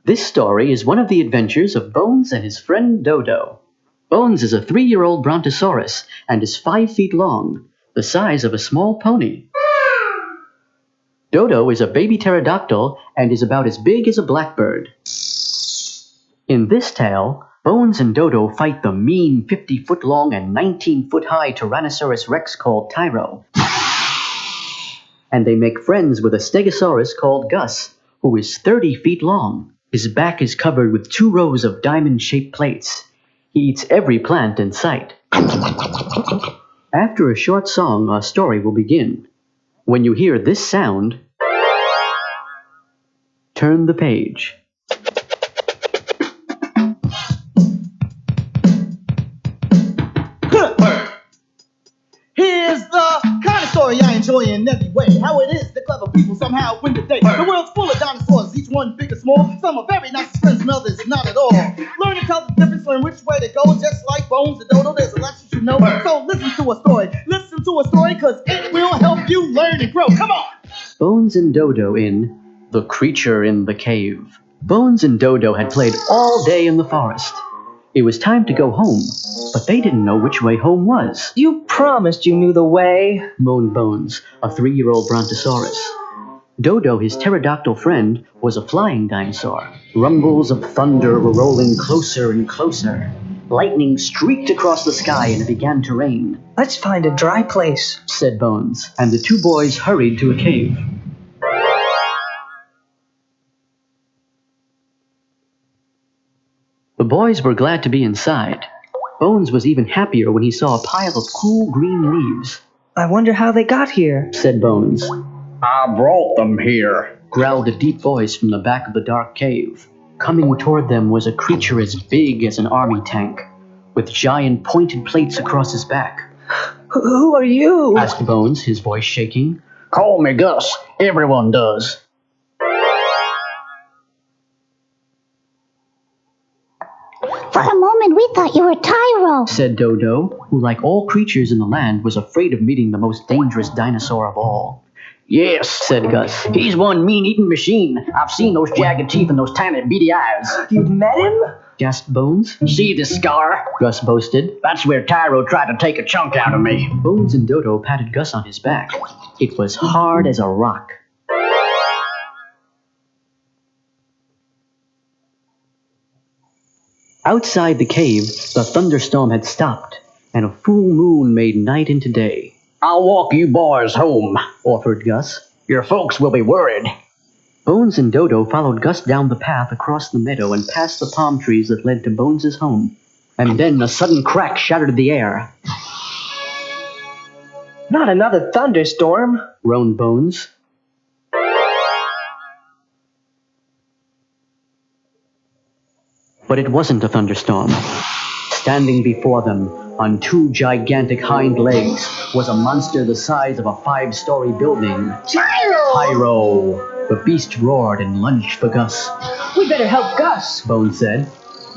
This story is one of the adventures of Bones and his friend Dodo. Bones is a 3-year-old brontosaurus and is 5 feet long, the size of a small pony. Dodo is a baby pterodactyl and is about as big as a blackbird. In this tale, Bones and Dodo fight the mean 50-foot-long and 19-foot-high Tyrannosaurus Rex called Tyro. And they make friends with a Stegosaurus called Gus, who is 30 feet long. His back is covered with 2 rows of diamond-shaped plates. He eats every plant in sight. After a short song, our story will begin. When you hear this sound, turn the page. Here's the kind of story I enjoy in every way. How it is the clever people somehow win the day. The world's full of dinosaurs, each one big or small. Some are very nice friends and others not at all. Learn to tell the difference, learn which way to go. Just like Bones and Dodo, there's a lot you should know. So listen to a story, cause it will help you learn and grow. Come on! Bones and Dodo in The Creature in the Cave. Bones and Dodo had played all day in the forest. It was time to go home, but they didn't know which way home was. You promised you knew the way, moaned Bones, a 3-year-old brontosaurus. Dodo, his pterodactyl friend, was a flying dinosaur. Rumbles of thunder were rolling closer and closer. Lightning streaked across the sky and it began to rain. Let's find a dry place, said Bones, and the 2 boys hurried to a cave. The boys were glad to be inside. Bones was even happier when he saw a pile of cool green leaves. I wonder how they got here, said Bones. I brought them here, growled a deep voice from the back of the dark cave. Coming toward them was a creature as big as an army tank, with giant pointed plates across his back. Who are you? asked Bones, his voice shaking. Call me Gus. Everyone does. For a moment, we thought you were Tyro, said Dodo, who, like all creatures in the land, was afraid of meeting the most dangerous dinosaur of all. Yes, said Gus. He's one mean-eating machine. I've seen those jagged teeth and those tiny beady eyes. You've met him? gasped Bones. See this scar? Gus boasted. That's where Tyro tried to take a chunk out of me. Bones and Dodo patted Gus on his back. It was hard as a rock. Outside the cave, the thunderstorm had stopped, and a full moon made night into day. I'll walk you boys home, offered Gus. Your folks will be worried. Bones and Dodo followed Gus down the path across the meadow and past the palm trees that led to Bones's home. And then a sudden crack shattered the air. Not another thunderstorm, groaned Bones. But it wasn't a thunderstorm. Standing before them, on 2 gigantic hind legs, was a monster the size of a 5-story building. Tyro! The beast roared and lunged for Gus. We better help Gus, Bones said.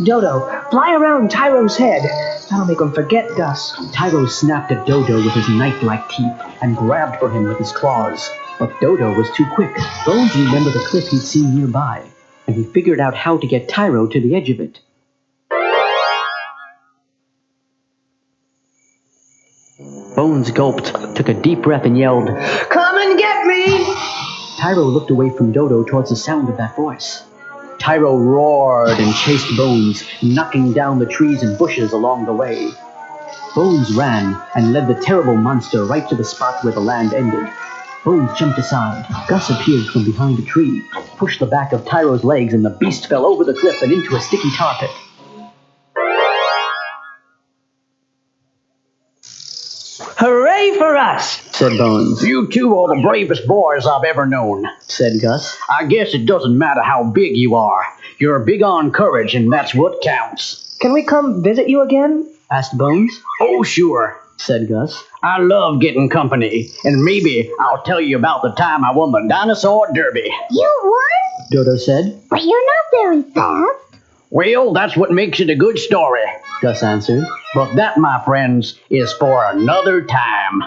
Dodo, fly around Tyro's head. That'll make him forget Gus. Tyro snapped at Dodo with his knife-like teeth and grabbed for him with his claws. But Dodo was too quick. Bones remembered the cliff he'd seen nearby, and he figured out how to get Tyro to the edge of it. Bones gulped, took a deep breath, and yelled, "Come and get me!" Tyro looked away from Dodo towards the sound of that voice. Tyro roared and chased Bones, knocking down the trees and bushes along the way. Bones ran and led the terrible monster right to the spot where the land ended. Bones jumped aside. Gus appeared from behind a tree, pushed the back of Tyro's legs, and the beast fell over the cliff and into a sticky tar pit. Hooray for us, said Bones. You 2 are the bravest boys I've ever known, said Gus. I guess it doesn't matter how big you are. You're big on courage, and that's what counts. Can we come visit you again? asked Bones. Oh, sure, said Gus. I love getting company, and maybe I'll tell you about the time I won the Dinosaur Derby. You won? Dodo said. But you're not very fast. Well, that's what makes it a good story, Gus answered. But that, my friends, is for another time.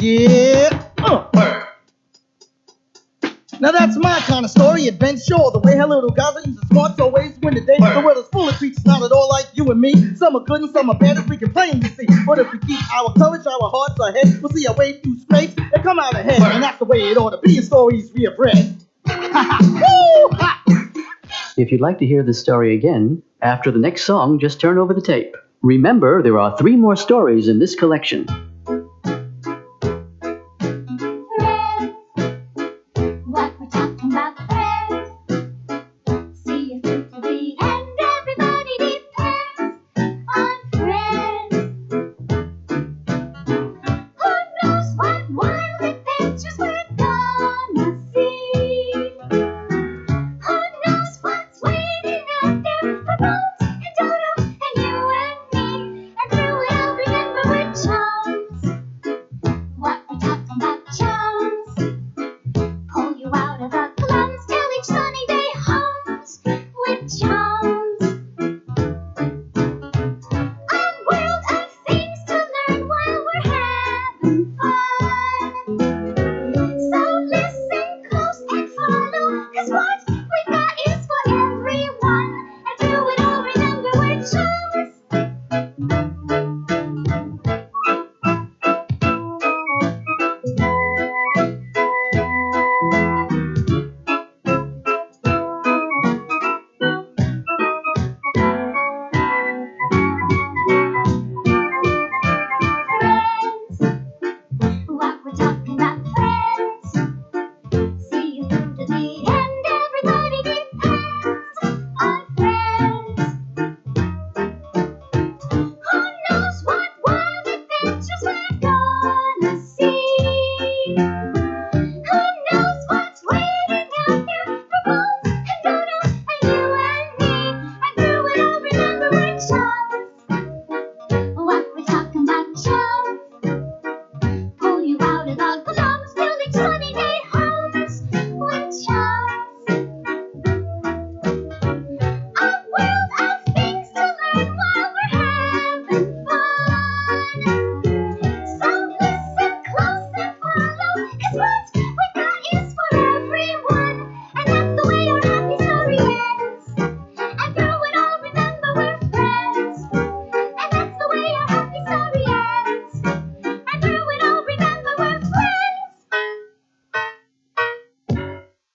Yeah. Now that's my kind of story, adventure. The way her little guys are using smarts always win the day. The world is full of creatures, not at all like you and me. Some are good and some are bad, as we can plainly see. But if we keep our courage, our hearts ahead, we'll see our way through scrapes and come out ahead. And that's the way it ought to be in stories we have read. Woo! Ha! If you'd like to hear this story again, after the next song, just turn over the tape. Remember, there are 3 more stories in this collection. What we're talking about, friends. See you through to the end. Everybody depends on friends. Who knows what wild adventures will